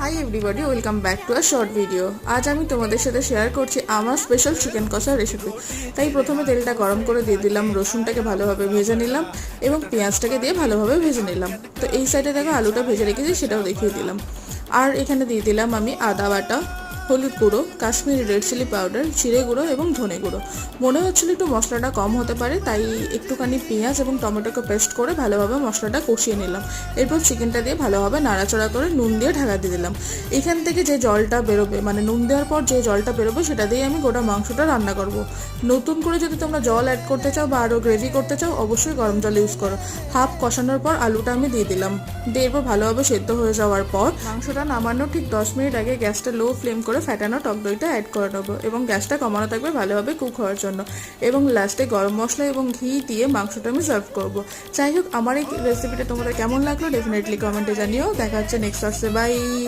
Hi everybody, welcome back to a short video. আজ আমি তোমাদের সাথে শেয়ার করছি আমার স্পেশাল চিকেন কষার রেসিপি। তাই প্রথমে তেলটা গরম করে দিয়ে দিলাম, রসুনটাকে ভালোভাবে ভেজে নিলাম এবং পেঁয়াজটাকে দিয়ে ভালোভাবে ভেজে নিলাম। তো এই সাইডে দেখো আলুটা ভেজে রেখেছি, সেটাও দেখিয়ে দিলাম। আর এখানে দিয়ে দিলাম আমি আদা বাটা, হলুদ গুঁড়ো, কাশ্মীরি রেড চিলি পাউডার, জিরে গুঁড়ো এবং ধনে গুঁড়ো। মনে হচ্ছিল একটু মশলাটা কম হতে পারে, তাই একটুখানি পেঁয়াজ এবং টমেটোকে পেস্ট করে ভালোভাবে মশলাটা কষিয়ে নিলাম। এরপর চিকেনটা দিয়ে ভালোভাবে নাড়াচাড়া করে নুন দিয়ে ঢাকা দিয়ে দিলাম। এখান থেকে যে জলটা বেরোবে, মানে নুন দেওয়ার পর যে জলটা বেরোবে, সেটা দিয়ে আমি গোটা মাংসটা রান্না করব। নতুন করে যদি তোমরা জল অ্যাড করতে চাও বা আরও গ্রেভি করতে চাও, অবশ্যই গরম জল ইউজ করো। হাফ কষানোর পর আলুটা আমি দিয়ে দিলাম। দিয়ে এরপর ভালোভাবে সেদ্ধ হয়ে যাওয়ার পর মাংসটা নামানোর ঠিক 10 মিনিট আগে গ্যাসটা লো ফ্লেম করে ফ্যাটানো টক দইটা অ্যাড করে নেবো এবং গ্যাসটা কমানো থাকবে ভালোভাবে কুক হওয়ার জন্য। এবং লাস্টে গরম মশলা এবং ঘি দিয়ে মাংসটা আমি সার্ভ করবো। যাই হোক, আমার এই রেসিপিটা তোমাদের কেমন লাগলো ডেফিনেটলি কমেন্টে জানিও। দেখা হচ্ছে নেক্সট আসছে, বাই।